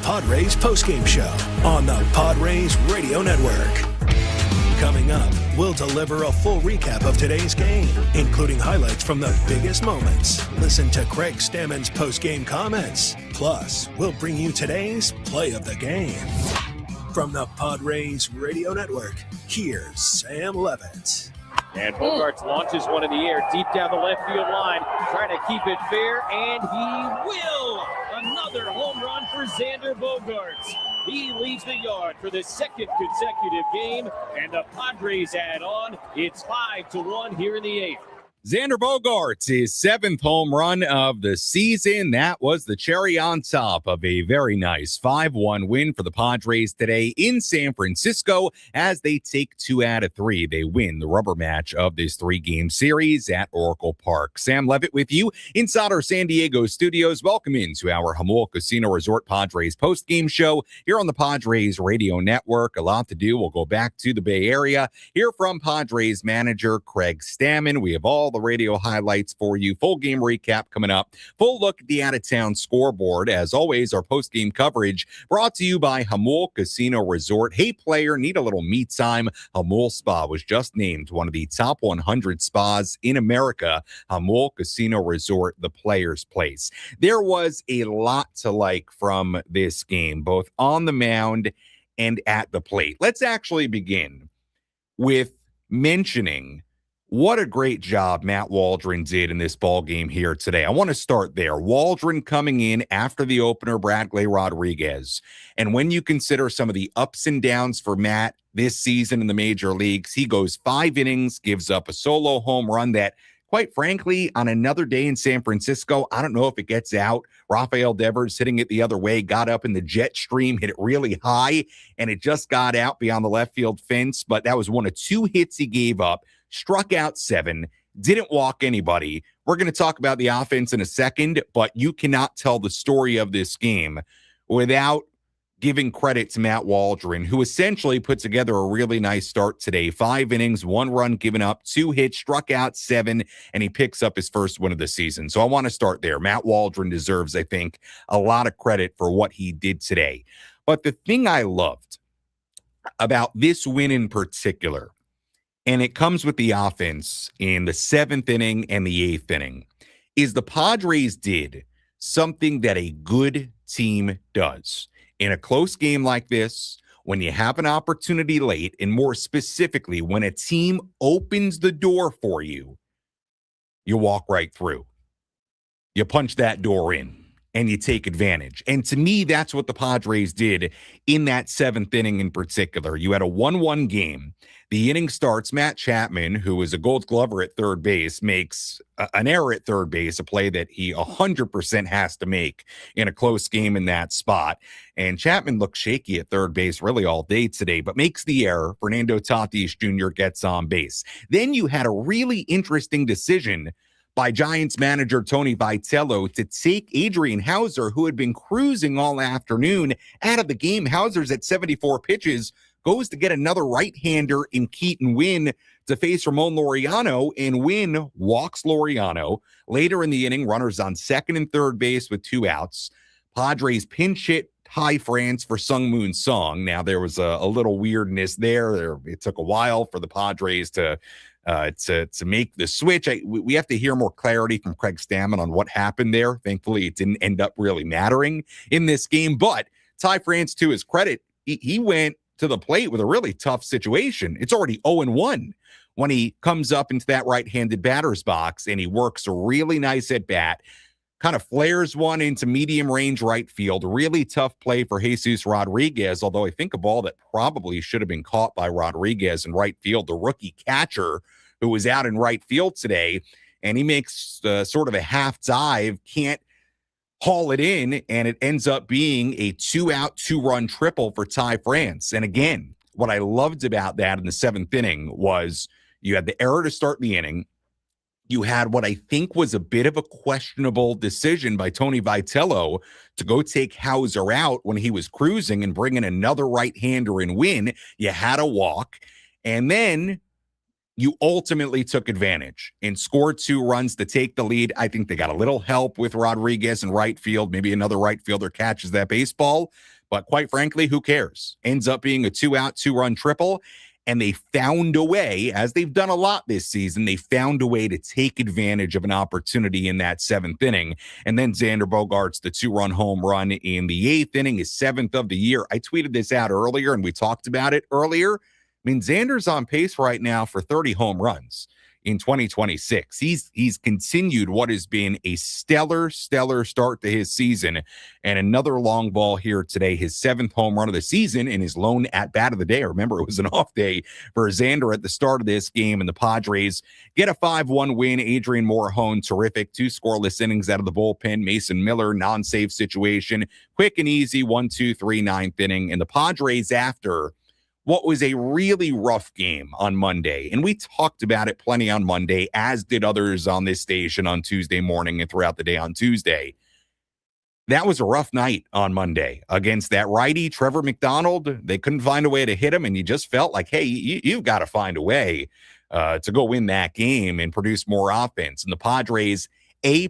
Padres postgame show on the Padres Radio Network. Coming up, we'll deliver a full recap of today's game, including highlights from the biggest moments. Listen to Craig Stammen's postgame comments. Plus, we'll bring you today's play of the game. From the Padres Radio Network, here's Sam Levitt. And Bogaerts launches one in the air deep down the left field line, trying to keep it fair, and he will! Another home run for Xander Bogaerts. He leaves the yard for the second consecutive game, and the Padres add on. It's 5-1 here in the eighth. Xander Bogaerts, his seventh home run of the season. That was the cherry on top of a very nice 5-1 win for the Padres today in San Francisco as they take 2 out of 3. They win the rubber match of this 3-game series at Oracle Park. Sam Levitt with you inside our San Diego studios. Welcome into our Jamul Casino Resort Padres postgame show here on the Padres Radio Network. A lot to do. We'll go back to the Bay Area, hear from Padres manager Craig Stammen. We have all the radio highlights for you. Full game recap coming up. Full look at the out-of-town scoreboard. As always, our post-game coverage brought to you by Jamul Casino Resort. Hey, player, need a little me time? Jamul Spa was just named one of the top 100 spas in America. Jamul Casino Resort, the player's place. There was a lot to like from this game, both on the mound and at the plate. Let's actually begin with mentioning what a great job Matt Waldron did in this ball game here today. I want to start there. Waldron coming in after the opener, Bradley Rodriguez. And when you consider some of the ups and downs for Matt this season in the major leagues, he goes 5 innings, gives up a solo home run that, quite frankly, on another day in San Francisco, I don't know if it gets out. Rafael Devers hitting it the other way, got up in the jet stream, hit it really high, and it just got out beyond the left field fence. But that was one of 2 hits he gave up. Struck out 7, didn't walk anybody. We're going to talk about the offense in a second, but you cannot tell the story of this game without giving credit to Matt Waldron, who essentially put together a really nice start today. 5 innings, 1 run given up, 2 hits, struck out 7, and he picks up his first win of the season. So I want to start there. Matt Waldron deserves, I think, a lot of credit for what he did today. But the thing I loved about this win in particular, and it comes with the offense in the 7th inning and the 8th inning, is the Padres did something that a good team does. In a close game like this, when you have an opportunity late, and more specifically, when a team opens the door for you, you walk right through. You punch that door in and you take advantage. And to me, that's what the Padres did in that seventh inning in particular. You had a 1-1 game. The inning starts. Matt Chapman, who is a Gold Glover at third base, makes an error at third base, a play that he 100% has to make in a close game in that spot. And Chapman looked shaky at third base really all day today, but makes the error. Fernando Tatis Jr. gets on base. Then you had a really interesting decision by Giants manager Tony Vitello to take Adrian Hauser, who had been cruising all afternoon, out of the game. Hauser's at 74 pitches, goes to get another right-hander in Keaton Winn to face Ramon Laureano, and Winn walks Laureano. Later in the inning, runners on second and third base with 2 outs. Padres pinch hit Ty France for Sung-Moon Song. Now, there was a little weirdness there. It took a while for the Padres to make the switch. We have to hear more clarity from Craig Stammen on what happened there. Thankfully, it didn't end up really mattering in this game. But Ty France, to his credit, he went to the plate with a really tough situation. It's already 0-1 when he comes up into that right-handed batter's box, and he works a really nice at-bat, kind of flares one into medium range right field. Really tough play for Jesus Rodriguez, although I think a ball that probably should have been caught by Rodriguez in right field, the rookie catcher who was out in right field today, and he makes sort of a half dive, can't haul it in, and it ends up being a 2-out, 2-run triple for Ty France. And again, what I loved about that in the seventh inning was you had the error to start the inning. You had what I think was a bit of a questionable decision by Tony Vitello to go take Hauser out when he was cruising and bring in another right-hander and Win. You had a walk, and then you ultimately took advantage and scored 2 runs to take the lead. I think they got a little help with Rodriguez in right field. Maybe another right fielder catches that baseball, but quite frankly, who cares? Ends up being a 2-out, 2-run triple. And they found a way, as they've done a lot this season, they found a way to take advantage of an opportunity in that seventh inning. And then Xander Bogaerts, the 2-run home run in the eighth inning, his 7th of the year. I tweeted this out earlier, and we talked about it earlier. I mean, Xander's on pace right now for 30 home runs in 2026. He's continued what has been a stellar start to his season, and another long ball here today, his 7th home run of the season and his lone at-bat of the day. Remember, it was an off day for Xander at the start of this game, and the Padres get a 5-1 win. Adrian Morejon, terrific. 2 scoreless innings out of the bullpen. Mason Miller, non-save situation. Quick and easy, 1-2-3, 9th inning. And the Padres, after what was a really rough game on Monday, and we talked about it plenty on Monday, as did others on this station on Tuesday morning and throughout the day on Tuesday. That was a rough night on Monday against that righty, Trevor McDonald. They couldn't find a way to hit him, and you just felt like, hey, you've got to find a way to go win that game and produce more offense. And the Padres,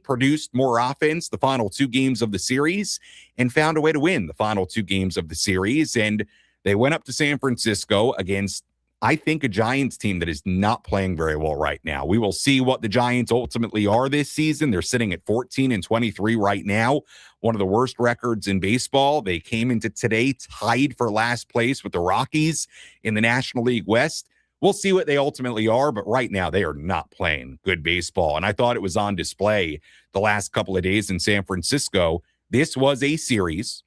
produced more offense the final 2 games of the series and found a way to win the final 2 games of the series. And they went up to San Francisco against, I think, a Giants team that is not playing very well right now. We will see what the Giants ultimately are this season. They're sitting at 14-23 right now, one of the worst records in baseball. They came into today tied for last place with the Rockies in the National League West. We'll see what they ultimately are, but right now they are not playing good baseball. And I thought it was on display the last couple of days in San Francisco. This was a series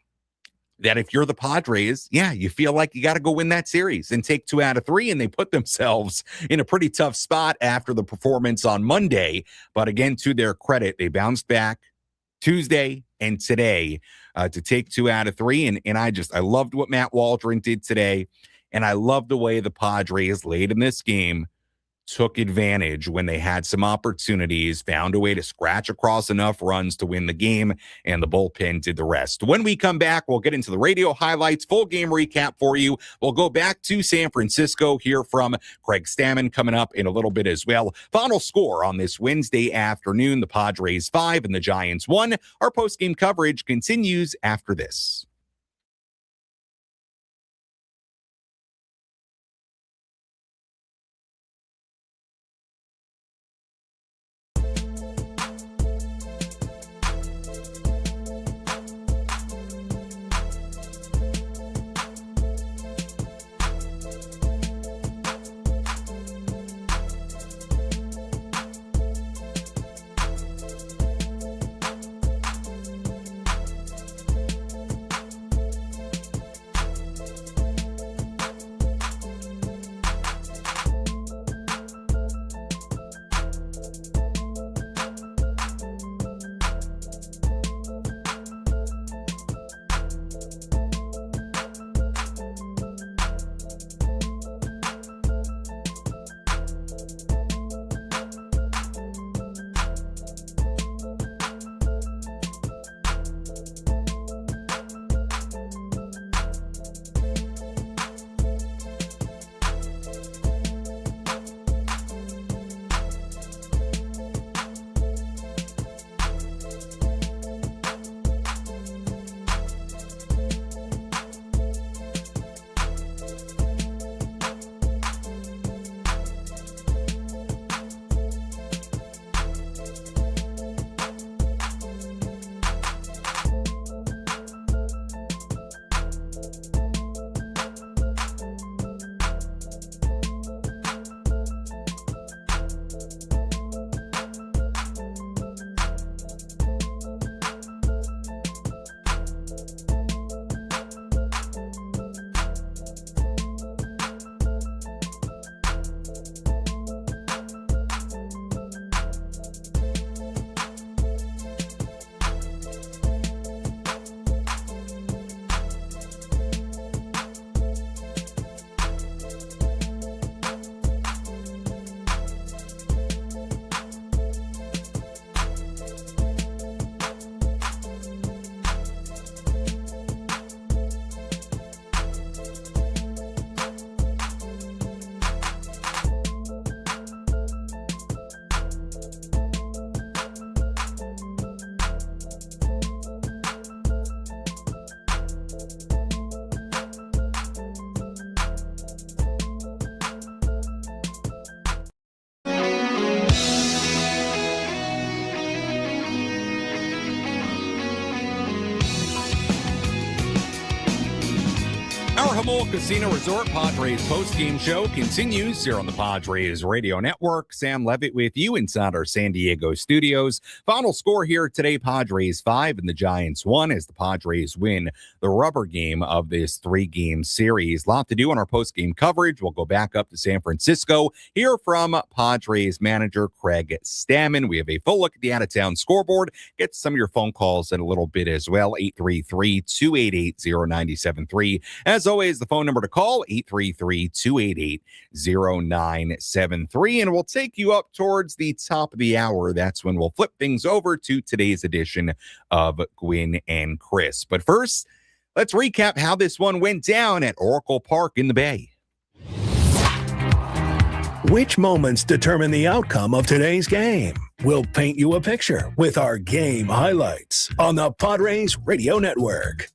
that if you're the Padres, you feel like you got to go win that series and take 2 out of 3, and they put themselves in a pretty tough spot after the performance on Monday. But again, to their credit, they bounced back Tuesday and today to take 2 out of 3. And I loved what Matt Waldron did today, and I loved the way the Padres late in this game took advantage when they had some opportunities, found a way to scratch across enough runs to win the game, and the bullpen did the rest. When we come back, we'll get into the radio highlights, full game recap for you. We'll go back to San Francisco, hear from Craig Stammen coming up in a little bit as well. Final score on this Wednesday afternoon, the Padres 5 and the Giants 1. Our postgame coverage continues after this. Our Jamul Casino Resort Padres postgame show continues here on the Padres Radio Network. Sam Levitt with you inside our San Diego studios. Final score here today, Padres 5 and the Giants 1 as the Padres win the rubber game of this 3-game series. A lot to do on our postgame coverage. We'll go back up to San Francisco, hear from Padres manager Craig Stammen. We have a full look at the out-of-town scoreboard. Get some of your phone calls in a little bit as well, 833-288-0973. As always, the phone number to call, 833-288-0973. And we'll take you up towards the top of the hour. That's when we'll flip things over to today's edition of Gwynn and Chris. But first, let's recap how this one went down at Oracle Park in the Bay. Which moments determine the outcome of today's game? We'll paint you a picture with our game highlights on the Padres Radio Network.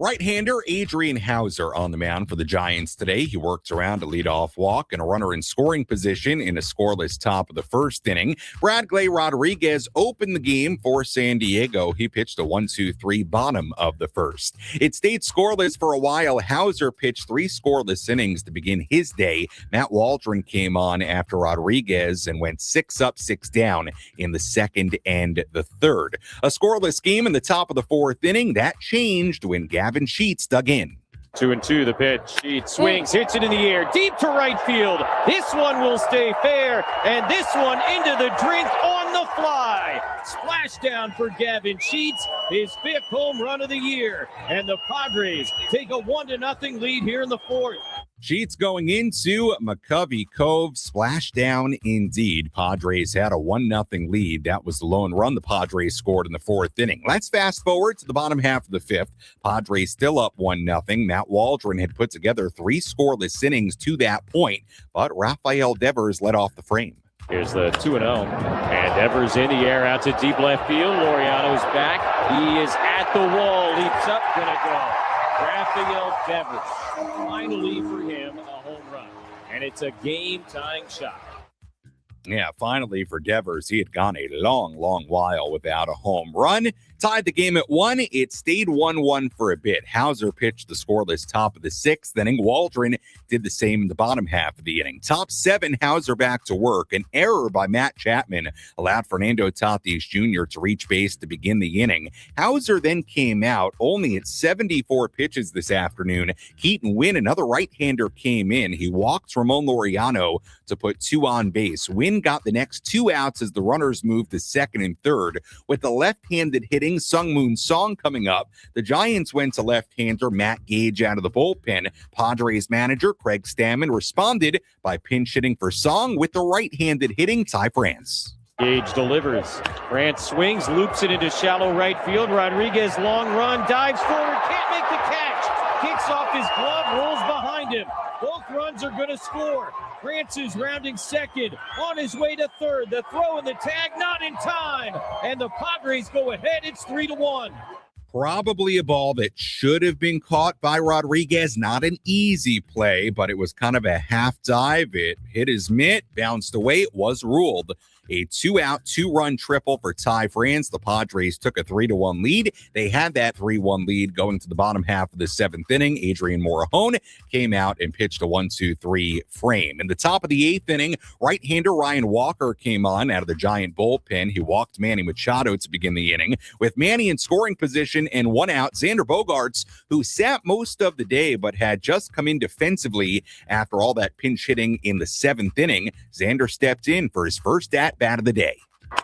Right-hander Adrian Hauser on the mound for the Giants today. He worked around a leadoff walk and a runner in scoring position in a scoreless top of the first inning. Bradley Rodriguez opened the game for San Diego. He pitched a 1-2-3 bottom of the first. It stayed scoreless for a while. Hauser pitched 3 scoreless innings to begin his day. Matt Waldron came on after Rodriguez and went 6 up, 6 down in the second and the third. A scoreless game in the top of the fourth inning. That changed when Gavin Sheets dug in. 2-2 the pitch. Sheets swings, hits it in the air, deep to right field. This one will stay fair, and this one into the drink on the fly. Splashdown for Gavin Sheets, his 5th home run of the year, and the Padres take a 1-0 lead here in the fourth. Sheets going into McCovey Cove, splashdown indeed. Padres had a 1-0 lead. That was the lone run the Padres scored in the fourth inning. Let's fast forward to the bottom half of the fifth. Padres still up 1-0. Matt Waldron had put together 3 scoreless innings to that point, but Rafael Devers led off the frame. Here's the 2-0, and Devers in the air out to deep left field. Laureano's back. He is at the wall, leaps up, gonna go. Rafael Devers, finally for him, a home run. And it's a game-tying shot. Yeah, finally for Devers. He had gone a long while without a home run. Tied the game at 1. It stayed 1-1 for a bit. Hauser pitched the scoreless top of the 6th inning. Waldron did the same in the bottom half of the inning. Top 7, Hauser back to work. An error by Matt Chapman allowed Fernando Tatis Jr. to reach base to begin the inning. Hauser then came out only at 74 pitches this afternoon. Keaton Wynn, another right-hander, came in. He walked Ramon Laureano to put 2 on base. Wynn got the next 2 outs as the runners moved to second and third. With the left-handed hitting Sung Moon Song coming up, the Giants went to left-hander Matt Gage out of the bullpen. Padres manager Craig Stammen responded by pinch hitting for Song with the right-handed hitting Ty France. Gage delivers. France swings, loops it into shallow right field. Rodriguez long run, dives forward, can't make the catch. Kicks off his glove, rolls behind him. Both runs are going to score. France is rounding second, on his way to third. The throw and the tag, not in time. And the Padres go ahead. It's 3-1. Probably a ball that should have been caught by Rodriguez. Not an easy play, but it was kind of a half dive. It hit his mitt, bounced away. It was ruled a 2-out, 2-run triple for Ty France. The Padres took a 3-1 lead. They had that 3-1 lead going to the bottom half of the 7th inning. Adrian Morejon came out and pitched a 1-2-3 frame. In the top of the 8th inning, right-hander Ryan Walker came on out of the Giant bullpen. He walked Manny Machado to begin the inning. With Manny in scoring position and 1 out, Xander Bogaerts, who sat most of the day but had just come in defensively after all that pinch hitting in the 7th inning, Xander stepped in for his first at-bat of the day.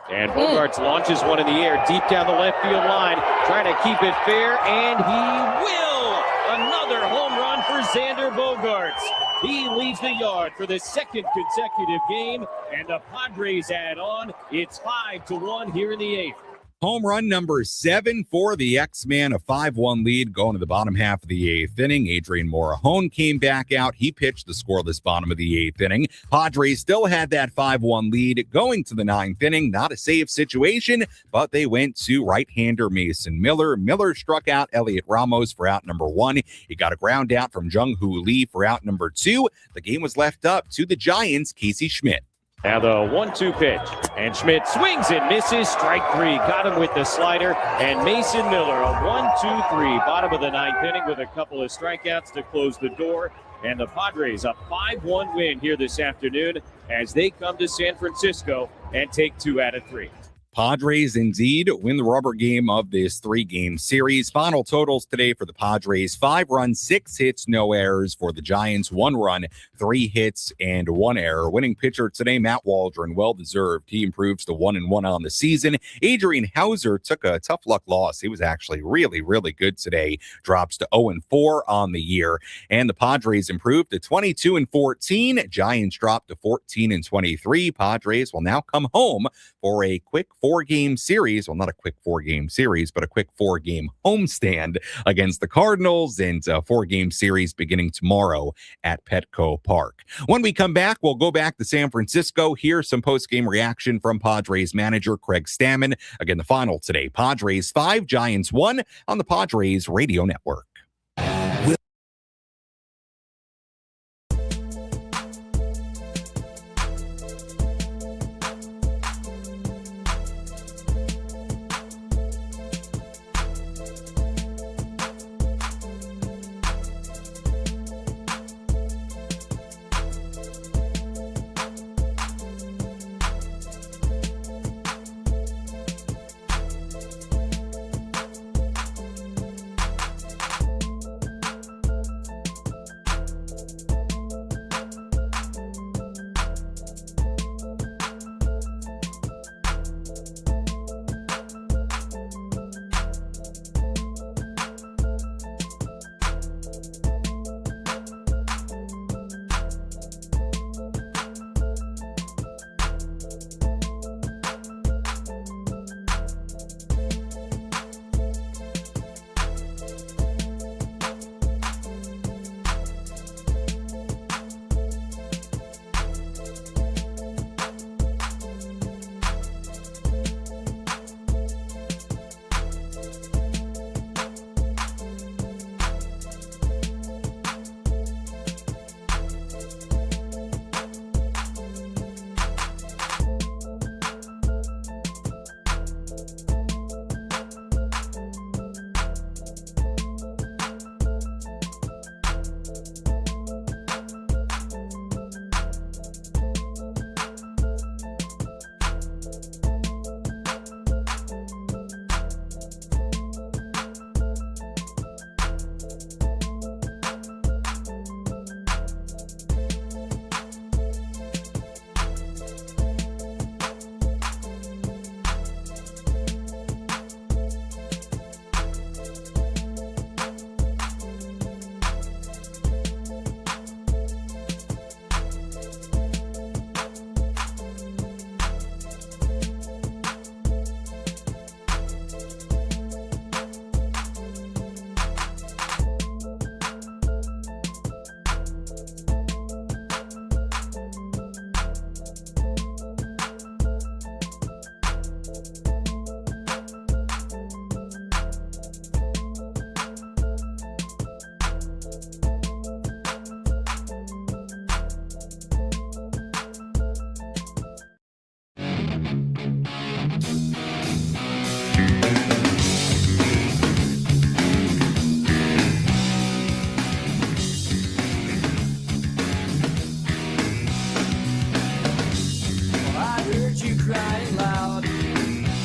And Bogaerts launches one in the air deep down the left field line, trying to keep it fair, and he will! Another home run for Xander Bogaerts. He leaves the yard for the 2nd consecutive game, and the Padres add on. It's 5-1 here in the 8th. Home run number 7 for the X-Man, a 5-1 lead going to the bottom half of the 8th inning. Adrian Morejon came back out. He pitched the scoreless bottom of the 8th inning. Padres still had that 5-1 lead going to the 9th inning. Not a safe situation, but they went to right-hander Mason Miller. Miller struck out Elliot Ramos for out number 1. He got a ground out from Jung Hoo Lee for out number 2. The game was left up to the Giants' Casey Schmidt. Now the 1-2 pitch, and Schmidt swings and misses. Strike 3, got him with the slider, and Mason Miller, a 1-2-3, bottom of the ninth inning with a couple of strikeouts to close the door. And the Padres a 5-1 win here this afternoon as they come to San Francisco and take 2 out of 3. Padres indeed win the rubber game of this 3-game series. Final totals today for the Padres: 5 runs, 6 hits, no errors. For the Giants, 1 run, 3 hits, and 1 error. Winning pitcher today, Matt Waldron, well-deserved. He improves to 1-1 on the season. Adrian Hauser took a tough luck loss. He was actually really, really good today. Drops to 0-4 on the year. And the Padres improved to 22-14. Giants dropped to 14-23. Padres will now come home for a quick 4-game series. Well, not a quick 4-game series, but a quick 4-game homestand against the Cardinals, and a 4-game series beginning tomorrow at Petco Park. When we come back, we'll go back to San Francisco. Here's some post-game reaction from Padres manager Craig Stammen. Again, the final today: Padres 5, Giants 1 on the Padres Radio Network.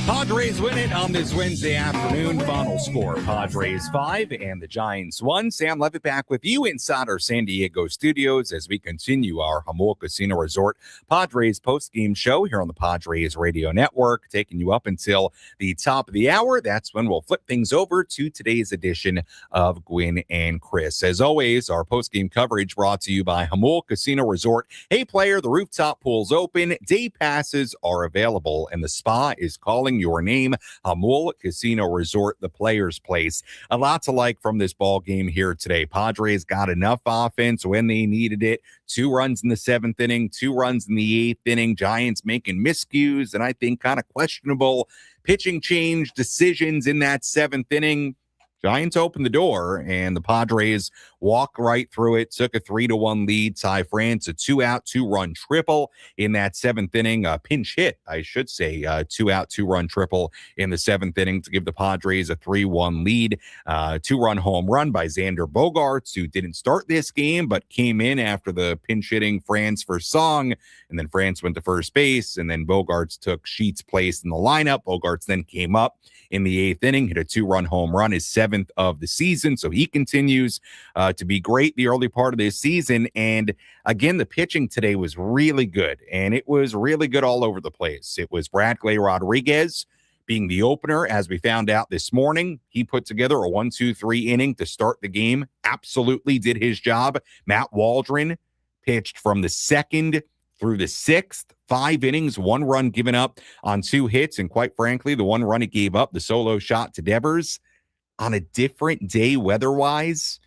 Padres win it on this Wednesday afternoon. Final score: Padres 5 and the Giants 1. Sam Levitt back with you inside our San Diego studios as we continue our Jamul Casino Resort Padres post-game show here on the Padres Radio Network, taking you up until the top of the hour. That's when we'll flip things over to today's edition of Gwynn and Chris. As always, our post-game coverage brought to you by Jamul Casino Resort. Hey player, the rooftop pool's open, day passes are available, and the spa is calling your name. Jamul Casino Resort, the player's place. A lot to like from this ball game here today. Padres got enough offense when they needed it. 2 runs in the 7th inning, 2 runs in the 8th inning. Giants making miscues and I think kind of questionable pitching change decisions in that 7th inning. Giants opened the door, and the Padres walked right through it, took a 3-1 lead. Ty France, a 2-out, 2-run triple in that 7th inning. Pinch hit, I should say, 2-out, 2-run triple in the 7th inning to give the Padres a 3-1 lead. 2-run home run by Xander Bogaerts, who didn't start this game, but came in after the pinch hitting France for Song. And then France went to first base, and then Bogaerts took Sheets' place in the lineup. Bogaerts then came up in the 8th inning, hit a 2-run home run, his 7th of the season. So he continues to be great the early part of this season. And again, the pitching today was really good, and it was really good all over the place. It was Bradley Rodriguez being the opener, as we found out this morning. He put together a 1-2-3 inning to start the game. Absolutely did his job. Matt Waldron pitched from the 2nd through the 6th, 5 innings, 1 run given up on 2 hits. And quite frankly, the 1 run he gave up, the solo shot to Devers, on a different day weather-wise,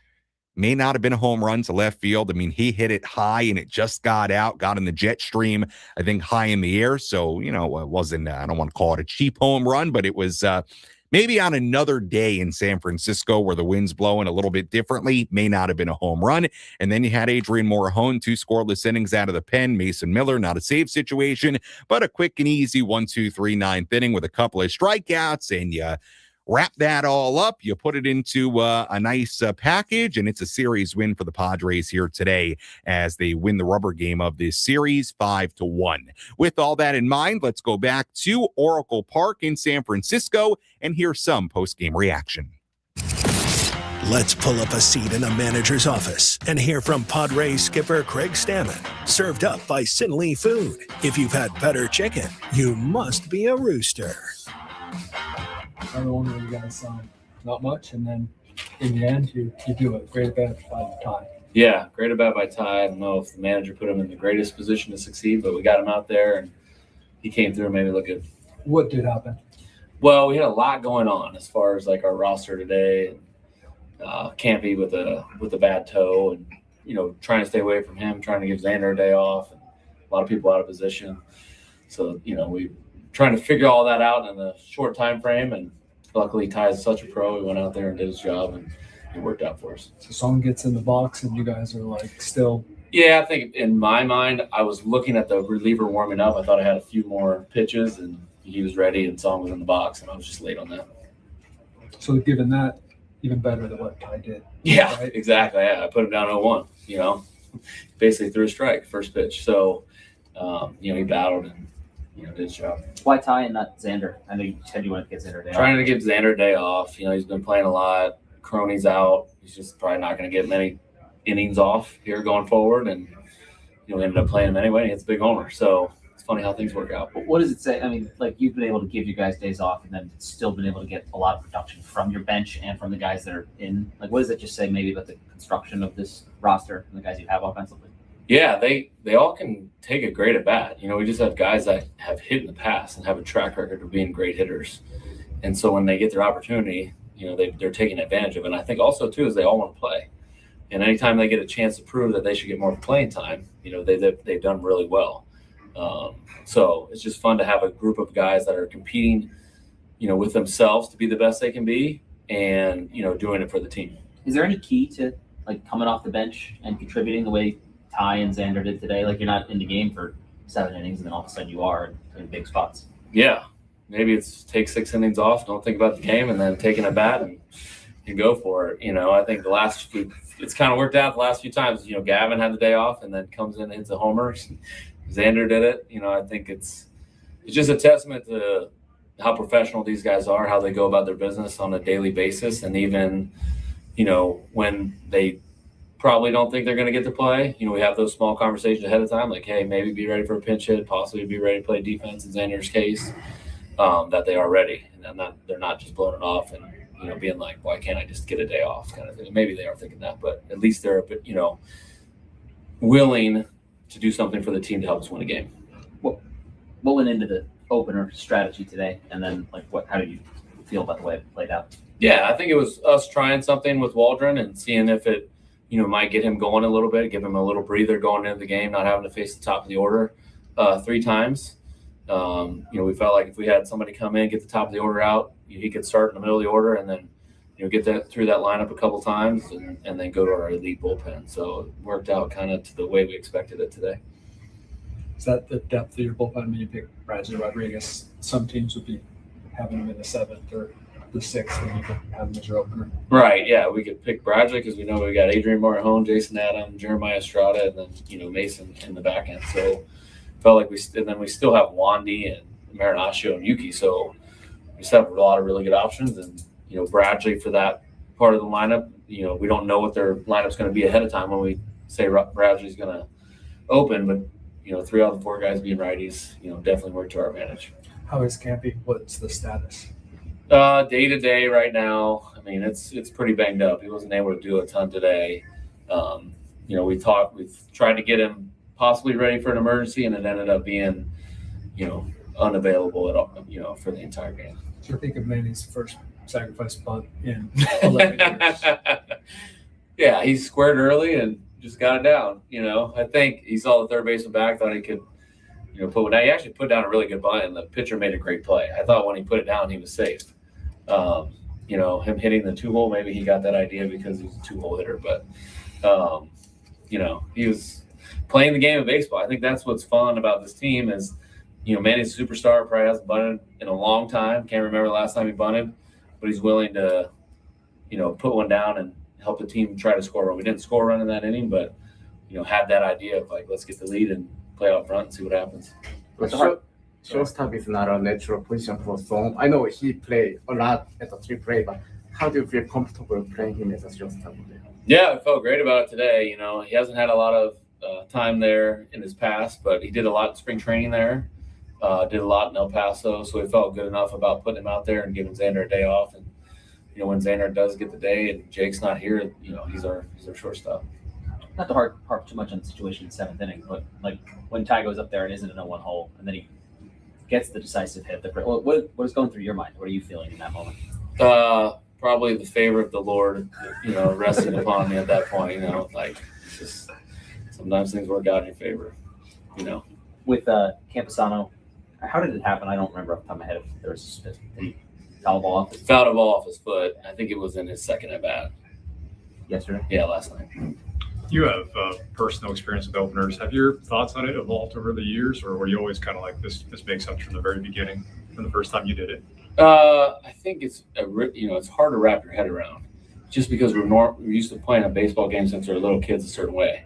may not have been a home run to left field. I mean, he hit it high and it just got out, got in the jet stream, I think high in the air. So, it wasn't, I don't want to call it a cheap home run, but it was maybe on another day in San Francisco where the wind's blowing a little bit differently, may not have been a home run. And then you had Adrian Morejon, 2 scoreless innings out of the pen. Mason Miller, not a save situation, but a quick and easy 1-2-3 9th inning with a couple of strikeouts, and you wrap that all up, you put it into a nice package, and it's a series win for the Padres here today as they win the rubber game of this series 5-1. With all that in mind, let's go back to Oracle Park in San Francisco and hear some post-game reaction. Let's pull up a seat in the manager's office and hear from Padres skipper Craig Stammen. Served up by Sinley Food. If you've had better chicken, you must be a rooster. Everyone, you guys not much, and then in the end, you do it. Great at bat by tie. Yeah, great at bat by tie. I don't know if the manager put him in the greatest position to succeed, but we got him out there, and he came through and made me look good. What did happen? Well, we had a lot going on as far as like our roster today. Campy with a bad toe, and trying to stay away from him, trying to give Xander a day off, and a lot of people out of position. So we trying to figure all that out in a short time frame, and luckily Ty's such a pro. He went out there and did his job, and it worked out for us. So someone gets in the box, and you guys are still. Yeah, I think in my mind, I was looking at the reliever warming up. I thought I had a few more pitches, and he was ready, and Song was in the box, and I was just late on that. So given that, even better than what Ty did. Yeah, right? Exactly. Yeah, I put him down 0-1. Basically threw a strike first pitch. So, he battled and did his job. Why Ty and not Xander? I know you said you wanted to get Xander a day off. Trying to give Xander a day off. He's been playing a lot. Crony's out. He's just probably not going to get many innings off here going forward. And, we ended up playing him anyway. It's a big homer. So it's funny how things work out. What does it say? I mean, you've been able to give you guys days off and then still been able to get a lot of production from your bench and from the guys that are in. What does it just say maybe about the construction of this roster and the guys you have offensively? Yeah, they all can take a great at bat. We just have guys that have hit in the past and have a track record of being great hitters. And so when they get their opportunity, they're taking advantage of it. And I think also, too, is they all want to play. And anytime they get a chance to prove that they should get more playing time, they've done really well. So it's just fun to have a group of guys that are competing, with themselves to be the best they can be and, doing it for the team. Is there any key to, coming off the bench and contributing the way Ty and Xander did today? You're not in the game for 7 innings and then all of a sudden you are in big spots. Yeah. Maybe it's take 6 innings off, don't think about the game, and then taking a bat and go for it. I think it's kind of worked out the last few times. Gavin had the day off and then comes in and hits a homer. Xander did it. I think it's just a testament to how professional these guys are, how they go about their business on a daily basis. And even, when they probably don't think they're going to get to play, we have those small conversations ahead of time, hey, maybe be ready for a pinch hit, possibly be ready to play defense in Xander's case, that they are ready. And they're not just blowing it off and, being like, why can't I just get a day off kind of thing. Maybe they are thinking that, but at least they're a bit, willing to do something for the team to help us win a game. What went into the opener strategy today? And then how do you feel about the way it played out? Yeah, I think it was us trying something with Waldron and seeing if it, might get him going a little bit, give him a little breather going into the game, not having to face the top of the order 3 times. We felt like if we had somebody come in, get the top of the order out, he could start in the middle of the order and then get that through that lineup a couple times and then go to our elite bullpen. So it worked out kind of to the way we expected it today. Is that the depth of your bullpen when you pick Bradley Rodriguez? Some teams would be having him in the 7th or the 6th, and you could have him as your opener. Right, yeah. We could pick Bradley because we know we got Adrian Morejon, Jason Adam, Jeremiah Estrada, and then, Mason in the back end. So felt like we still have Wandy and Marinaccio and Yuki. So we just have a lot of really good options. And, Bradley for that part of the lineup, we don't know what their lineup's going to be ahead of time when we say Bradley's going to open, but 3 out of the 4 guys being righties, definitely work to our advantage. How is Campy? What's the status? Day to day right now, I mean, it's pretty banged up. He wasn't able to do a ton today. We've tried to get him possibly ready for an emergency, and it ended up being, unavailable at all, for the entire game. So think of Manny's first sacrifice bunt in 11 years. Yeah, he squared early and just got it down. I think he saw the third baseman back, thought he could, put one down. He actually put down a really good bunt, and the pitcher made a great play. I thought when he put it down, he was safe. Him hitting the 2-hole, maybe he got that idea because he's a 2-hole hitter. But, he was playing the game of baseball. I think that's what's fun about this team is, Manny's a superstar, probably hasn't bunted in a long time. Can't remember the last time he bunted, but he's willing to, put one down and help the team try to score a run. We didn't score a run in that inning, but, had that idea of like, let's get the lead and play out front and see what happens. Shortstop is not a natural position for Song. I know he played a lot at the AAA, but how do you feel comfortable playing him as a shortstop? Yeah, I felt great about it today. He hasn't had a lot of time there in his past, but he did a lot in spring training there. Did a lot in El Paso, so we felt good enough about putting him out there and giving Xander a day off. And when Xander does get the day and Jake's not here, he's our shortstop. Not to harp too much on the situation in the 7th inning, but like when Ty goes up there and isn't in a 1-hole, and then he gets the decisive hit. What is going through your mind? What are you feeling in that moment? Probably the favor of the Lord, resting upon me at that point. Just sometimes things work out in your favor. With Campusano, how did it happen? I don't remember off the top of my head if there was did he foul the ball off his fouled a ball off his foot. I think it was in his second at bat. Yesterday? Yeah, last night. You have personal experience with openers. Have your thoughts on it evolved over the years, or were you always kind of like this makes sense from the very beginning, from the first time you did it? I think it's it's hard to wrap your head around, just because we're used to playing a baseball game since we're little kids a certain way,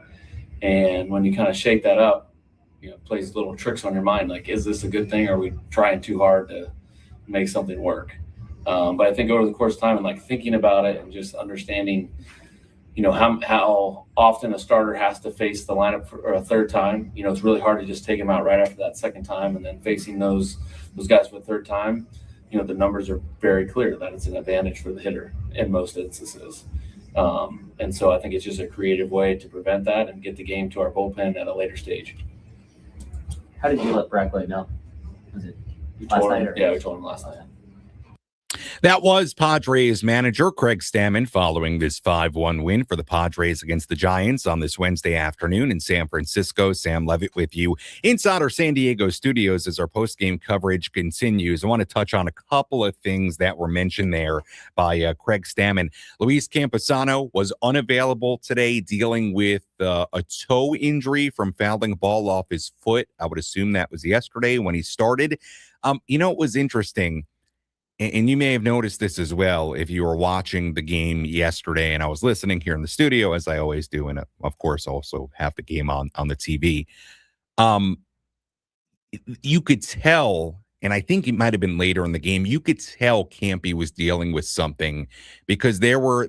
and when you kind of shake that up, it plays little tricks on your mind. Like, is this a good thing? Or are we trying too hard to make something work? But I think over the course of time and like thinking about it and just understanding, how often a starter has to face the lineup for a third time. It's really hard to just take him out right after that second time, and then facing those guys for the third time. The numbers are very clear that it's an advantage for the hitter in most instances. And so I think it's just a creative way to prevent that and get the game to our bullpen at a later stage. How did you let Bradley know? Was it last night? Yeah, we told him last night. That was Padres manager Craig Stammen following this 5-1 win for the Padres against the Giants on this Wednesday afternoon in San Francisco. Sam Levitt with you inside our San Diego studios as our postgame coverage continues. I want to touch on a couple of things that were mentioned there by Craig Stammen. Luis Campusano was unavailable today, dealing with a toe injury from fouling a ball off his foot. I would assume that was yesterday when he started. It was interesting. And you may have noticed this as well if you were watching the game yesterday, and I was listening here in the studio, as I always do, and of course also have the game on the TV. You could tell, and I think it might have been later in the game, you could tell Campy was dealing with something, because there were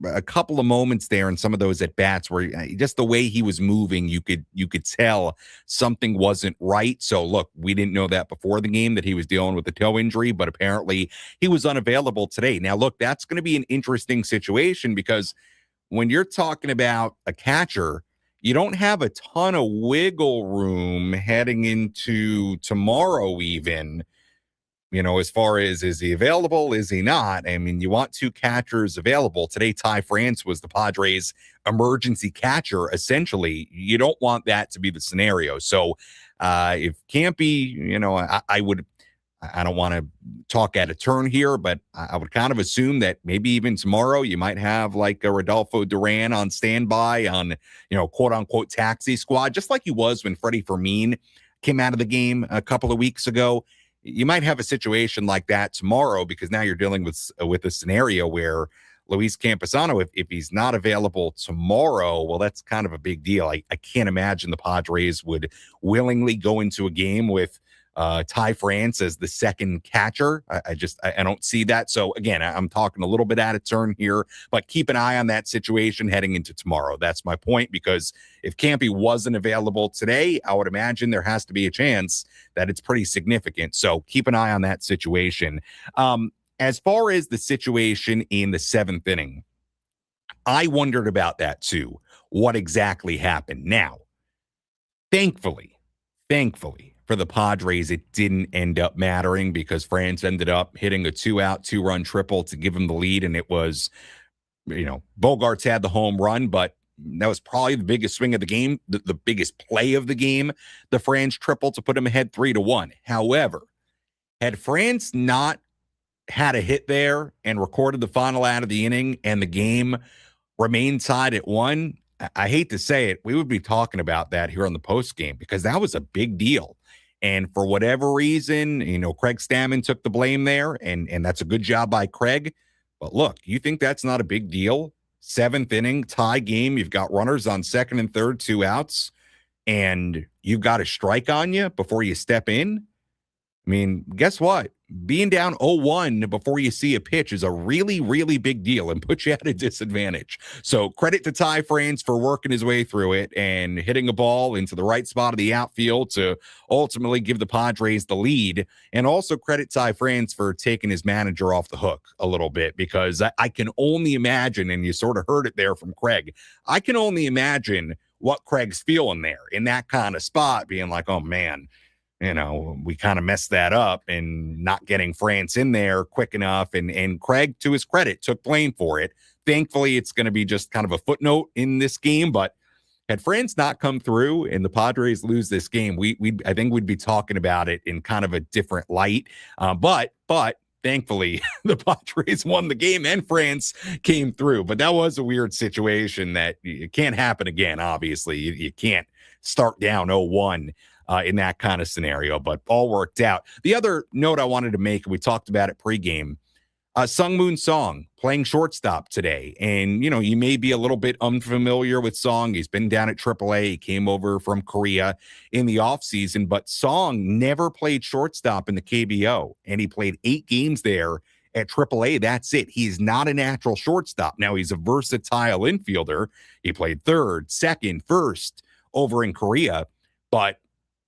a couple of moments there in some of those at bats where just the way he was moving, you could tell something wasn't right. So look, we didn't know that before the game that he was dealing with a toe injury, but apparently he was unavailable today. Now look, that's going to be an interesting situation, because when you're talking about a catcher, you don't have a ton of wiggle room heading into tomorrow even, as far as, is he available? Is he not? I mean, you want two catchers available. Today, Ty France was the Padres' emergency catcher, essentially. You don't want that to be the scenario. So if Campy, I don't want to talk out of turn here, but I would kind of assume that maybe even tomorrow you might have like a Rodolfo Duran on standby on, quote unquote taxi squad, just like he was when Freddie Fermin came out of the game a couple of weeks ago. You might have a situation like that tomorrow because now you're dealing with a scenario where Luis Camposano, if he's not available tomorrow, well, that's kind of a big deal. I can't imagine the Padres would willingly go into a game with Ty France as the second catcher. I don't see that. So again, I'm talking a little bit out of turn here, but keep an eye on that situation heading into tomorrow. That's my point, because if Campy wasn't available today, I would imagine there has to be a chance that it's pretty significant. So keep an eye on that situation. As far as the situation in the seventh inning, I wondered about that too. What exactly happened? Now, thankfully, for the Padres, it didn't end up mattering because France ended up hitting a 2-out, 2-run triple to give him the lead. And it was, Bogaerts had the home run, but that was probably the biggest swing of the game, the biggest play of the game, the France triple to put him ahead 3-1. However, had France not had a hit there and recorded the final out of the inning and the game remained tied at 1, I hate to say it, we would be talking about that here on the post game because that was a big deal. And for whatever reason, Craig Stammen took the blame there, and that's a good job by Craig. But look, you think that's not a big deal? Seventh inning, tie game, you've got runners on second and third, 2 outs, and you've got a strike on you before you step in? I mean, guess what? Being down 0-1 before you see a pitch is a really, really big deal and puts you at a disadvantage. So credit to Ty France for working his way through it and hitting a ball into the right spot of the outfield to ultimately give the Padres the lead. And also credit Ty France for taking his manager off the hook a little bit, because I can only imagine, and you sort of heard it there from Craig, I can only imagine what Craig's feeling there in that kind of spot, being like, oh man, we kind of messed that up and not getting France in there quick enough. And Craig, to his credit, took blame for it. Thankfully, it's going to be just kind of a footnote in this game. But had France not come through and the Padres lose this game, I think we'd be talking about it in kind of a different light. But thankfully, the Padres won the game and France came through. But that was a weird situation that it can't happen again, obviously. You can't start down 0-1. In that kind of scenario, but all worked out. The other note I wanted to make, and we talked about it pregame, Sungmoon Song playing shortstop today. And, you may be a little bit unfamiliar with Song. He's been down at AAA. He came over from Korea in the offseason, but Song never played shortstop in the KBO, and he played 8 games there at AAA. That's it. He's not a natural shortstop. Now, he's a versatile infielder. He played third, second, first over in Korea, but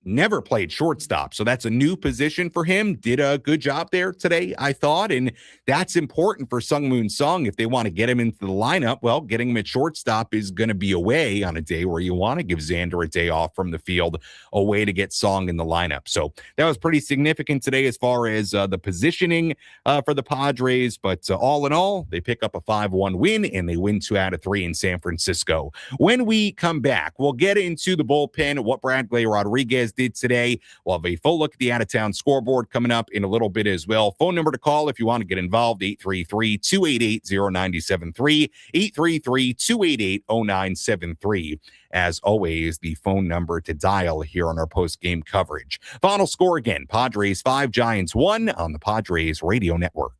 never played shortstop. So that's a new position for him. Did a good job there today, I thought. And that's important for Sungmoon Song. If they want to get him into the lineup, well, getting him at shortstop is going to be a way on a day where you want to give Xander a day off from the field, a way to get Song in the lineup. So that was pretty significant today as far as the positioning for the Padres. But all in all, they pick up a 5-1 win and they win 2 out of 3 in San Francisco. When we come back, we'll get into the bullpen, what Bradley Rodriguez did today. We'll have a full look at the out-of-town scoreboard coming up in a little bit as well. Phone number to call if you want to get involved, 833-288-0973, 833-288-0973. As always, the phone number to dial here on our post-game coverage. Final score again, Padres 5, Giants 1 on the Padres Radio Network.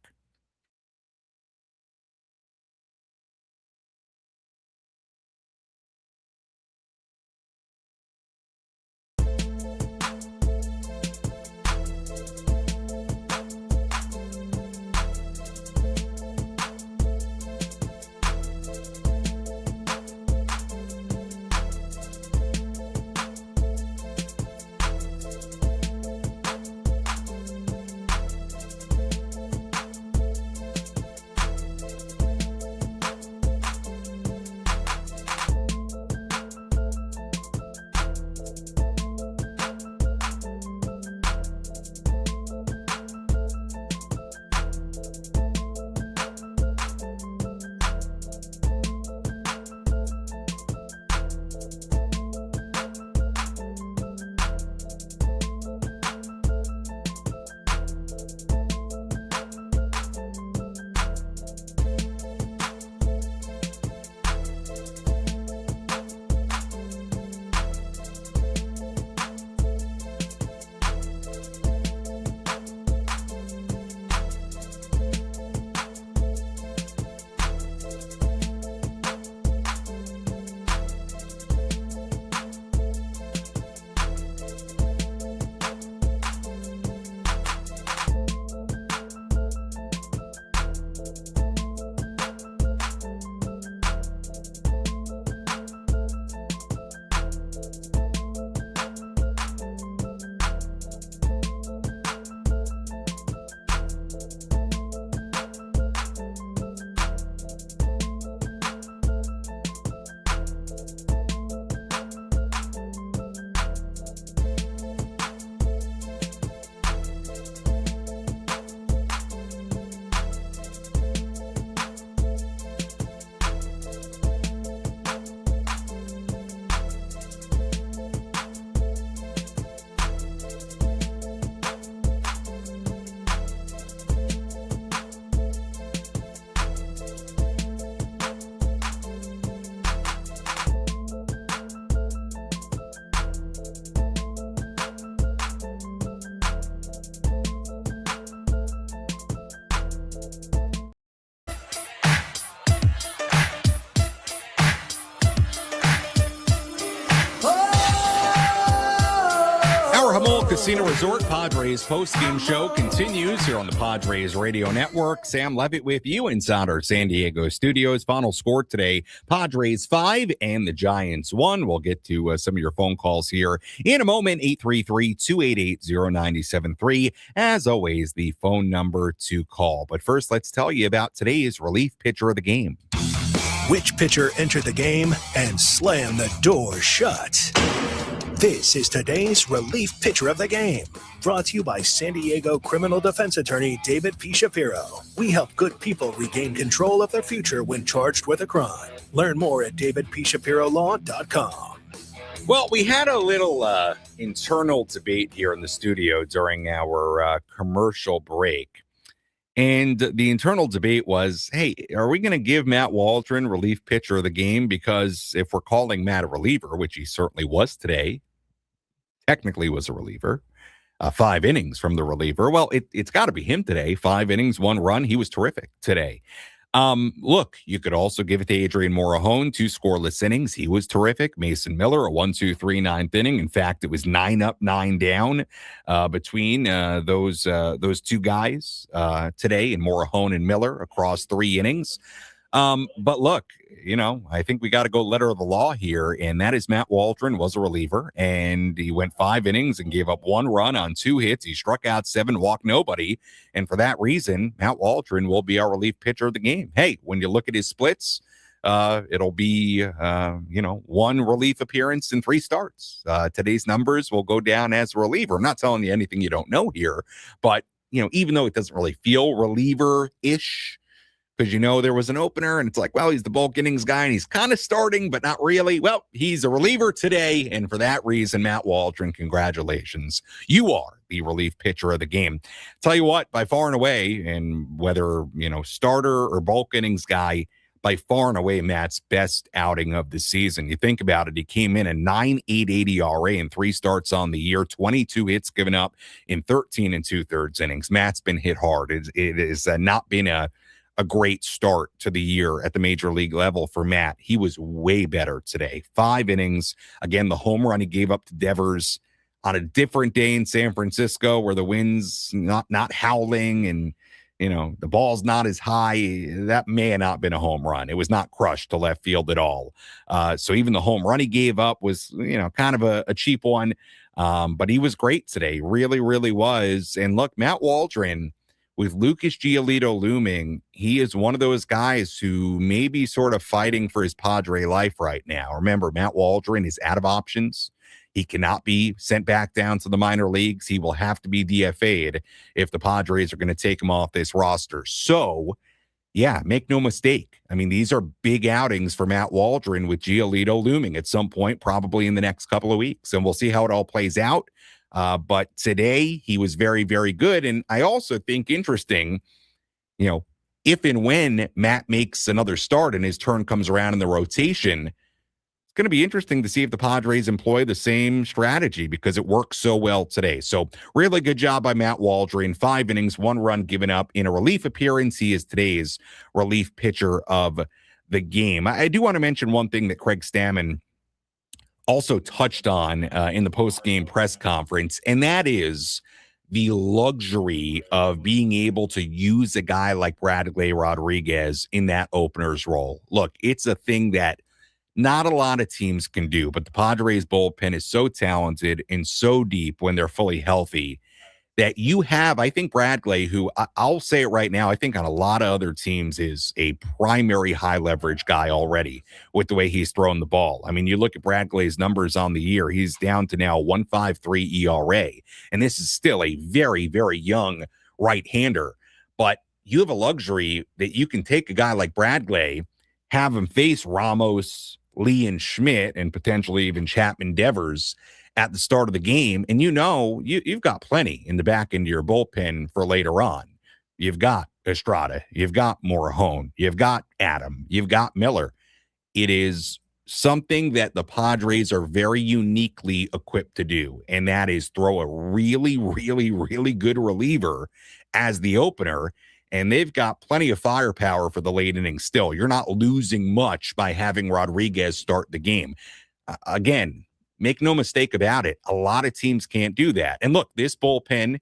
Casino Resort Padres postgame show continues here on the Padres Radio Network. Sam Levitt with you inside our San Diego studios. Final score today, Padres 5 and the Giants 1. We'll get to some of your phone calls here in a moment. 833-288-0973. As always, the phone number to call. But first, let's tell you about today's relief pitcher of the game. Which pitcher entered the game and slammed the door shut? This is today's relief pitcher of the game, brought to you by San Diego criminal defense attorney David P. Shapiro. We help good people regain control of their future when charged with a crime. Learn more at davidpshapirolaw.com. Well, we had a little internal debate here in the studio during our commercial break. And the internal debate was, hey, are we going to give Matt Waldron relief pitcher of the game? Because if we're calling Matt a reliever, which he certainly was today, technically was a reliever, 5 innings from the reliever. Well, it's got to be him today. 5 innings, 1 run. He was terrific today. Look, you could also give it to Adrian Morejon, 2 scoreless innings. He was terrific. Mason Miller, a 1-2-3 9th inning. In fact, it was 9 up, 9 down between those 2 guys today, and Morejon and Miller across 3 innings. But look, I think we got to go letter of the law here, and that is Matt Waldron was a reliever, and he went 5 innings and gave up 1 run on 2 hits. He struck out 7, walked nobody, and for that reason, Matt Waldron will be our relief pitcher of the game. Hey, when you look at his splits, it'll be 1 relief appearance and 3 starts. Today's numbers will go down as a reliever. I'm not telling you anything you don't know here, but even though it doesn't really feel reliever-ish, because there was an opener, and it's like, well, he's the bulk innings guy, and he's kind of starting, but not really. Well, he's a reliever today, and for that reason, Matt Waldron, congratulations. You are the relief pitcher of the game. Tell you what, by far and away, and whether, starter or bulk innings guy, by far and away, Matt's best outing of the season. You think about it, he came in a 9.88 ERA in 3 starts on the year, 22 hits given up in 13 2/3 innings. Matt's been hit hard. It has not been a great start to the year at the major league level for Matt. He was way better today. 5 innings. Again, the home run he gave up to Devers on a different day in San Francisco where the wind's not howling and, the ball's not as high. That may have not been a home run. It was not crushed to left field at all. So even the home run he gave up was, kind of a cheap one. But he was great today. Really, really was. And look, Matt Waldron, with Lucas Giolito looming, he is one of those guys who may be sort of fighting for his Padre life right now. Remember, Matt Waldron is out of options. He cannot be sent back down to the minor leagues. He will have to be DFA'd if the Padres are going to take him off this roster. So, yeah, make no mistake. I mean, these are big outings for Matt Waldron with Giolito looming at some point, probably in the next couple of weeks. And we'll see how it all plays out. But today he was very, very good. And I also think interesting, if and when Matt makes another start and his turn comes around in the rotation, it's going to be interesting to see if the Padres employ the same strategy because it works so well today. So really good job by Matt Waldron. 5 innings, 1 run given up in a relief appearance. He is today's relief pitcher of the game. I do want to mention one thing that Craig Stammen also touched on in the post-game press conference, and that is the luxury of being able to use a guy like Bradley Rodriguez in that opener's role. Look, it's a thing that not a lot of teams can do, but the Padres bullpen is so talented and so deep when they're fully healthy that you have, I think Bradley, who I'll say it right now, I think on a lot of other teams is a primary high leverage guy already with the way he's thrown the ball. I mean, you look at Bradley's numbers on the year, he's down to now 1.53 ERA. And this is still a very, very young right-hander. But you have a luxury that you can take a guy like Bradley, have him face Ramos, Lee, and Schmidt, and potentially even Chapman Devers at the start of the game, and you've got plenty in the back end of your bullpen for later on. You've got Estrada, you've got Morejon, you've got Adam, you've got Miller. It is something that the Padres are very uniquely equipped to do, and that is throw a really, really, really good reliever as the opener, and they've got plenty of firepower for the late innings still. You're not losing much by having Rodriguez start the game. Again, Make no mistake about it. A lot of teams can't do that. And look, this bullpen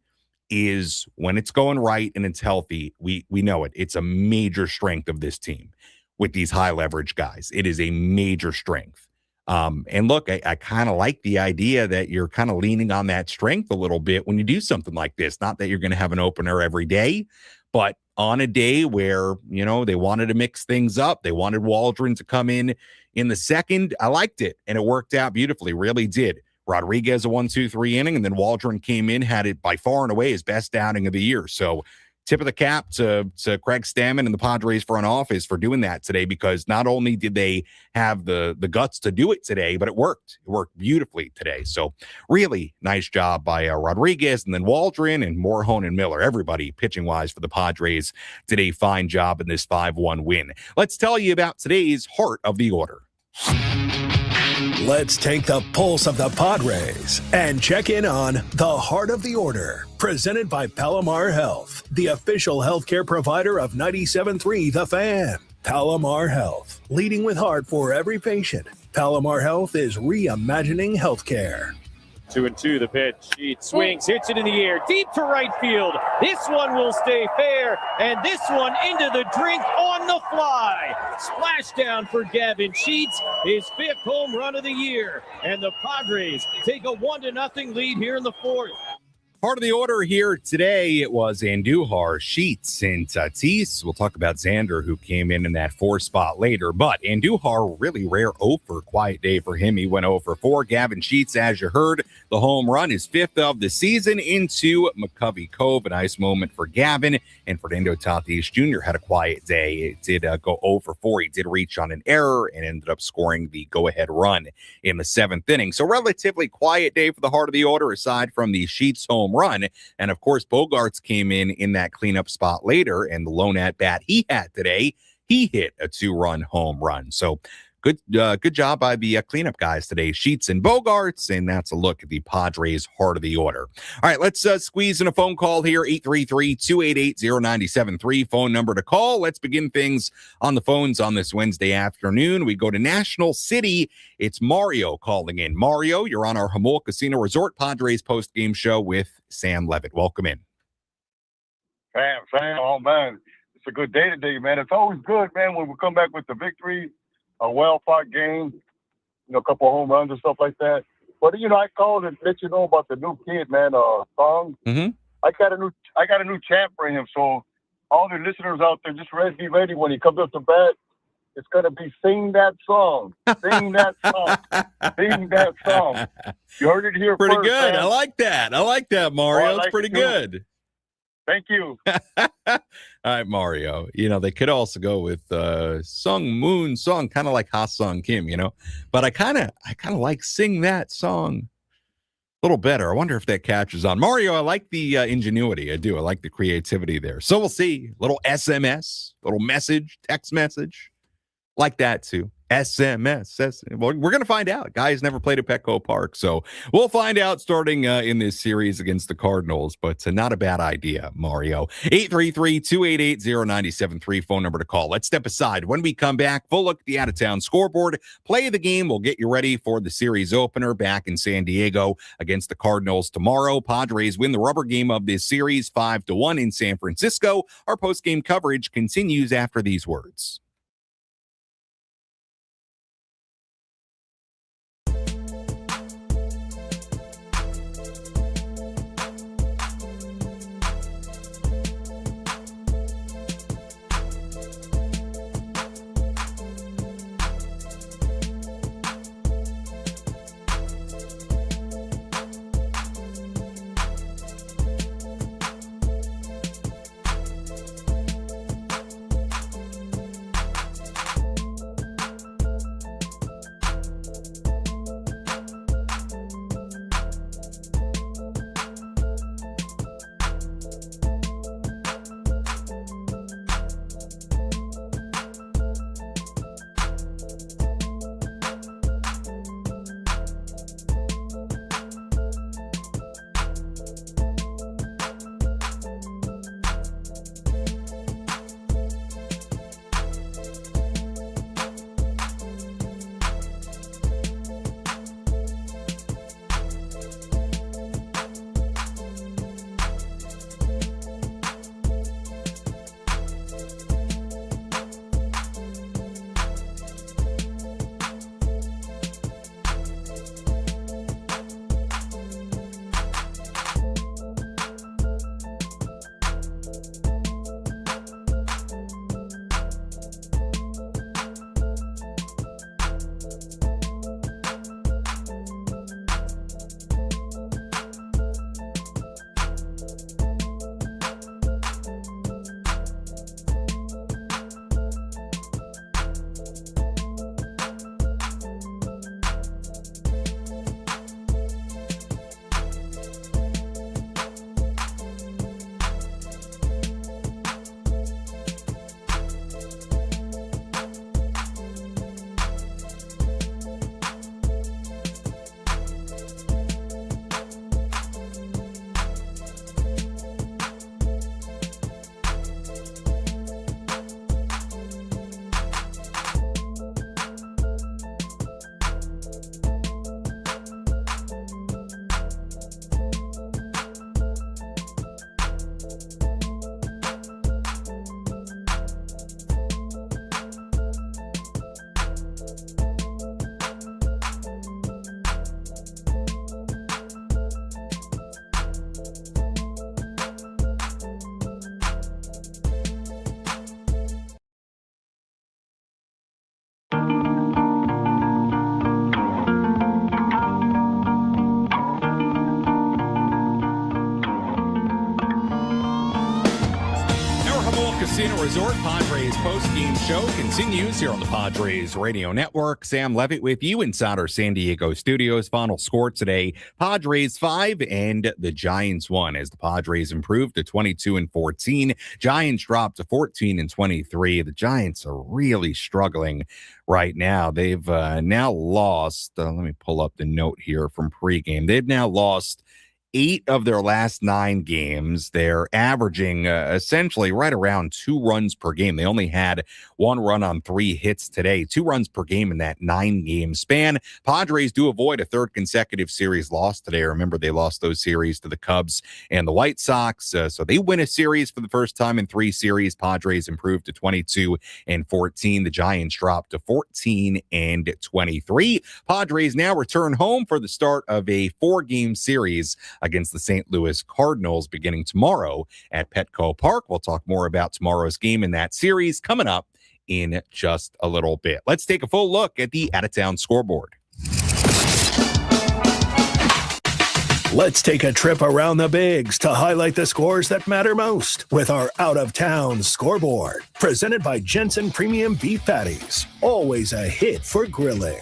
is, when it's going right and it's healthy, we know it. It's a major strength of this team with these high leverage guys. It is a major strength. And look, I kind of like the idea that you're kind of leaning on that strength a little bit when you do something like this. Not that you're going to have an opener every day, but on a day where, they wanted to mix things up, they wanted Waldron to come in the second, I liked it, and it worked out beautifully, really did. Rodriguez a 1-2-3 inning, and then Waldron came in, had it by far and away his best outing of the year. So tip of the cap to Craig Stammen and the Padres front office for doing that today, because not only did they have the guts to do it today, but it worked. It worked beautifully today. So really nice job by Rodriguez, and then Waldron and Morhone and Miller. Everybody pitching-wise for the Padres did a fine job in this 5-1 win. Let's tell you about today's Heart of the Order. Let's take the pulse of the Padres and check in on the Heart of the Order, presented by Palomar Health, the official healthcare provider of 97.3 The Fan. Palomar Health, leading with heart for every patient. Palomar Health is reimagining healthcare. 2-2, the pitch. Sheets swings, hits it in the air, deep to right field. This one will stay fair, and this one into the drink on the fly. Splashdown for Gavin Sheets, his 5th home run of the year, and the Padres take a 1-0 lead here in the 4th. Part of the order here today, it was Andujar, Sheets, and Tatis. We'll talk about Xander, who came in that 4 spot later. But Andujar, really rare 0 for quiet day for him. He went 0 for 4. Gavin Sheets, as you heard, the home run, his 5th of the season into McCovey Cove. A nice moment for Gavin. And Fernando Tatis Jr. had a quiet day. It did go 0 for 4. He did reach on an error and ended up scoring the go-ahead run in the 7th inning. So relatively quiet day for the Heart of the Order, aside from the Sheets home run. And of course, Bogaerts came in that cleanup spot later, and the lone at bat he had today, he hit a 2-run home run. So good job by the cleanup guys today, Sheets and Bogaerts, and that's a look at the Padres Heart of the Order. All right, let's squeeze in a phone call here, 833-288-0973, phone number to call. Let's begin things on the phones on this Wednesday afternoon. We go to National City. It's Mario calling in. Mario, you're on our Jamul Casino Resort Padres post-game show with Sam Levitt. Welcome in. Sam, oh man, it's a good day today, man. It's always good, man, when we come back with the victory. A well-fought game, a couple of home runs and stuff like that. But I called and let you know about the new kid, man. Song. Mm-hmm. I got a new chant for him. So all the listeners out there, just be ready when he comes up to bat. It's gonna be sing that song, sing that song, sing that song. You heard it here pretty first. Good. Man. I like that, Mario. It's pretty good. Thank you. All right, Mario. They could also go with Sung Moon song, kind of like Ha Sung Kim, But I kind of like sing that song a little better. I wonder if that catches on. Mario, I like the ingenuity. I do. I like the creativity there. So we'll see. Little SMS, little message, text message, like that too. SMS. Well, we're going to find out. Guys never played at Petco Park, so we'll find out starting in this series against the Cardinals, but not a bad idea, Mario. 833-288-0973, phone number to call. Let's step aside. When we come back, full look at the out-of-town scoreboard. Play of the game. We'll get you ready for the series opener back in San Diego against the Cardinals tomorrow. Padres win the rubber game of this series 5-1 in San Francisco. Our post-game coverage continues after these words. Casino Resort Padres postgame show continues here on the Padres Radio Network. Sam Levitt with you inside our San Diego studios. Final score today, Padres 5 and the Giants 1 as the Padres improved to 22-14. Giants dropped to 14-23. The Giants are really struggling right now. They've now lost, let me pull up the note here from pregame. They've now lost 8 of their last 9 games. They're averaging essentially right around 2 runs per game. They only had 1 run on 3 hits today, 2 runs per game in that 9-game span. Padres do avoid a 3rd consecutive series loss today. Remember, they lost those series to the Cubs and the White Sox. So they win a series for the first time in 3 series. Padres improved to 22-14. The Giants dropped to 14-23. Padres now return home for the start of a 4-game series against the St. Louis Cardinals beginning tomorrow at Petco Park. We'll talk more about tomorrow's game in that series coming up in just a little bit. Let's take a full look at the out-of-town scoreboard. Let's take a trip around the bigs to highlight the scores that matter most with our out-of-town scoreboard. Presented by Jensen Premium Beef Patties. Always a hit for grilling.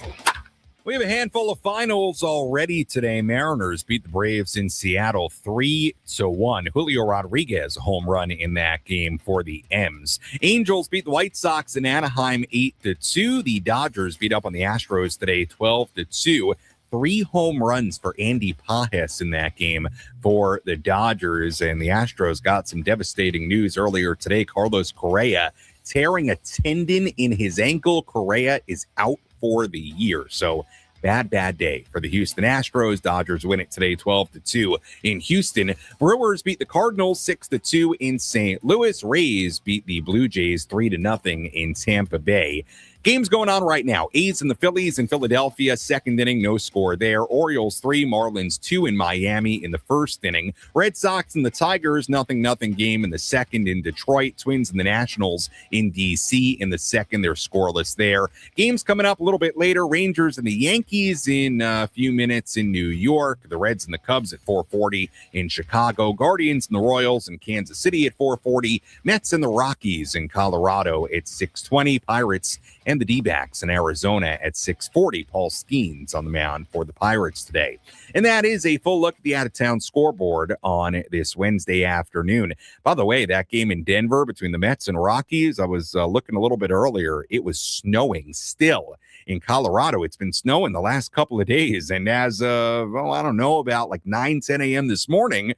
We have a handful of finals already today. Mariners beat the Braves in Seattle 3-1. Julio Rodriguez, a home run in that game for the M's. Angels beat the White Sox in Anaheim 8-2. The Dodgers beat up on the Astros today 12-2. 3 home runs for Andy Pajes in that game for the Dodgers. And the Astros got some devastating news earlier today. Carlos Correa tearing a tendon in his ankle. Correa is out for the year. So bad day for the Houston Astros. Dodgers win it today 12-2 in Houston. Brewers beat the Cardinals 6-2 in St. Louis. Rays beat the Blue Jays 3-0 in Tampa Bay. Games going on right now. A's and the Phillies in Philadelphia, 2nd inning, no score there. Orioles 3, Marlins 2 in Miami in the 1st inning. Red Sox and the Tigers, 0-0 game in the 2nd in Detroit. Twins and the Nationals in D.C. in the 2nd. They're scoreless there. Games coming up a little bit later. Rangers and the Yankees in a few minutes in New York. The Reds and the Cubs at 4:40 in Chicago. Guardians and the Royals in Kansas City at 4:40. Mets and the Rockies in Colorado at 6:20. Pirates and the D-backs in Arizona at 6:40. Paul Skeens on the mound for the Pirates today. And that is a full look at the out-of-town scoreboard on this Wednesday afternoon. By the way, that game in Denver between the Mets and Rockies, I was looking a little bit earlier. It was snowing still in Colorado. It's been snowing the last couple of days. And as I don't know, about like 9-10 a.m. this morning,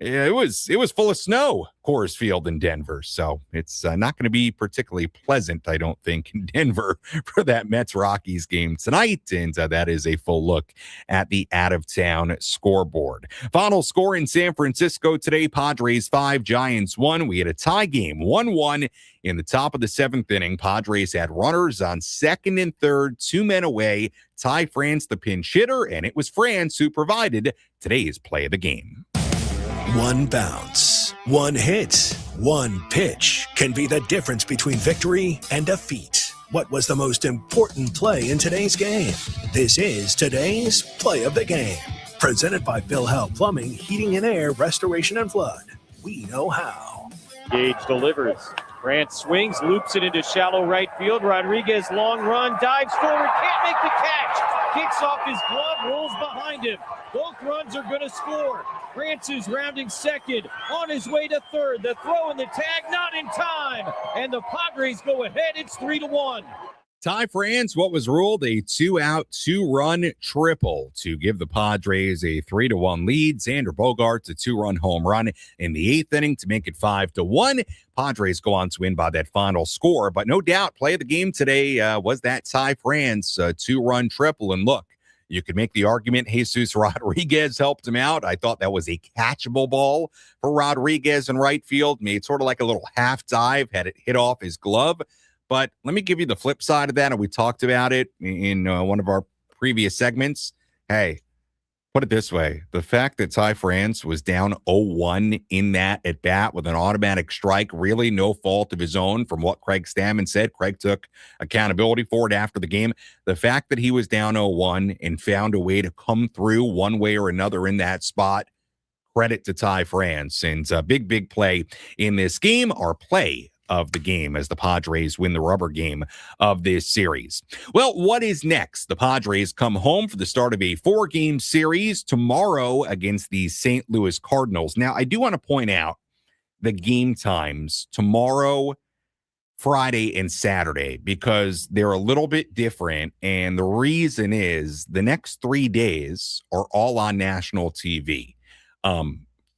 it was full of snow, Coors Field in Denver. So it's not going to be particularly pleasant, I don't think, in Denver for that Mets-Rockies game tonight. And that is a full look at the out-of-town scoreboard. Final score in San Francisco today, Padres 5, Giants 1. We had a tie game, 1-1 in the top of the 7th inning. Padres had runners on 2nd and 3rd, 2 men away. Ty France, the pinch hitter, and it was France who provided today's play of the game. One bounce, one hit, one pitch can be the difference between victory and defeat. What was the most important play in today's game? This is today's play of the game. Presented by Bill Howe Plumbing, Heating and Air, Restoration and Flood. We know how. Gage delivers. France swings, loops it into shallow right field. Rodriguez, long run, dives forward, can't make the catch. Kicks off his glove, rolls behind him. Both runs are going to score. France is rounding 2nd, on his way to 3rd. The throw and the tag, not in time. And the Padres go ahead. It's 3-1. Ty France, what was ruled a 2-out, 2-run triple to give the Padres a 3-1 lead. Xander Bogaerts, a 2-run home run in the 8th inning to make it 5-1. Padres go on to win by that final score. But no doubt, play of the game today was that Ty France 2-run triple. And look, you could make the argument Jesus Rodriguez helped him out. I thought that was a catchable ball for Rodriguez in right field. Made sort of like a little half dive, had it hit off his glove. But let me give you the flip side of that, and we talked about it in one of our previous segments. Hey, put it this way. The fact that Ty France was down 0-1 in that at bat with an automatic strike, really no fault of his own from what Craig Stammen said. Craig took accountability for it after the game. The fact that he was down 0-1 and found a way to come through one way or another in that spot, credit to Ty France. And a big play in this game, our play of the game as the Padres win the rubber game of this series. Well, what is next? The Padres come home for the start of a 4-game series tomorrow against the St. Louis Cardinals. Now, I do want to point out the game times tomorrow, Friday, and Saturday because they're a little bit different. And the reason is the next 3 days are all on national TV.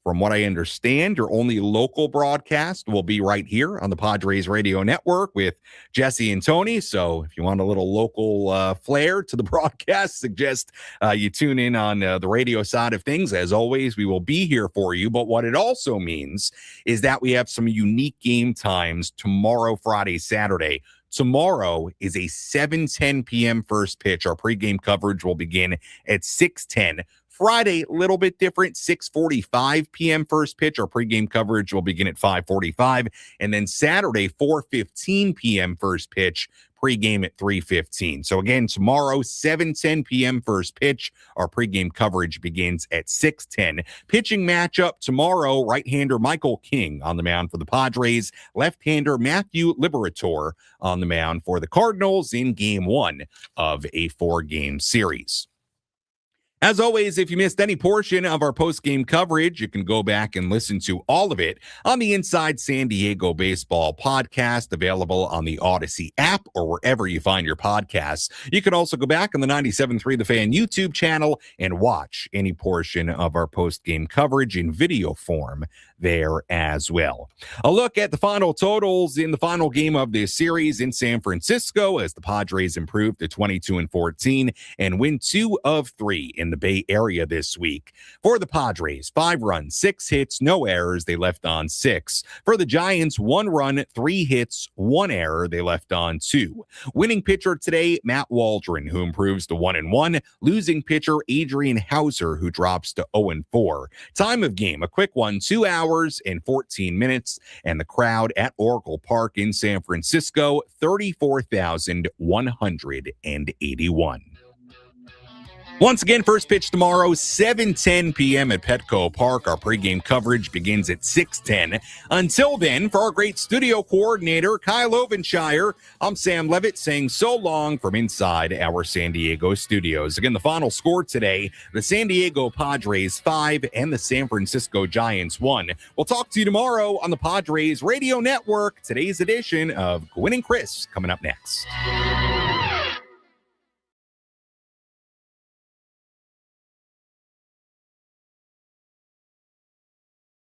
From what I understand, your only local broadcast will be right here on the Padres Radio Network with Jesse and Tony. So if you want a little local flair to the broadcast, suggest you tune in on the radio side of things. As always, we will be here for you. But what it also means is that we have some unique game times tomorrow, Friday, Saturday. Tomorrow is a 7:10 p.m. first pitch. Our pregame coverage will begin at 6:10. Friday, a little bit different, 6:45 p.m. first pitch. Our pregame coverage will begin at 5:45. And then Saturday, 4:15 p.m. first pitch, pregame at 3:15. So again, tomorrow, 7:10 p.m. first pitch. Our pregame coverage begins at 6:10. Pitching matchup tomorrow, right-hander Michael King on the mound for the Padres, left-hander Matthew Liberator on the mound for the Cardinals in game 1 of a 4-game series. As always, if you missed any portion of our post-game coverage, you can go back and listen to all of it on the Inside San Diego Baseball podcast, available on the Odyssey app or wherever you find your podcasts. You can also go back on the 97.3 The Fan YouTube channel and watch any portion of our post-game coverage in video form there as well. A look at the final totals in the final game of this series in San Francisco as the Padres improved to 22-14 and win 2 of 3 in the Bay Area this week. For the Padres, 5 runs, 6 hits, no errors. They left on 6. For the Giants, 1 run, 3 hits, 1 error. They left on 2. Winning pitcher today, Matt Waldron, who improves to 1-1. Losing pitcher, Adrian Hauser, who drops to 0-4. Time of game, a quick one, 2 hours and 14 minutes. And the crowd at Oracle Park in San Francisco, 34,181. Once again, first pitch tomorrow, 7:10 p.m. at Petco Park. Our pregame coverage begins at 6:10. Until then, for our great studio coordinator, Kyle Ovenshire, I'm Sam Levitt saying so long from inside our San Diego studios. Again, the final score today, the San Diego Padres 5 and the San Francisco Giants 1. We'll talk to you tomorrow on the Padres Radio Network. Today's edition of Gwynn and Chris coming up next.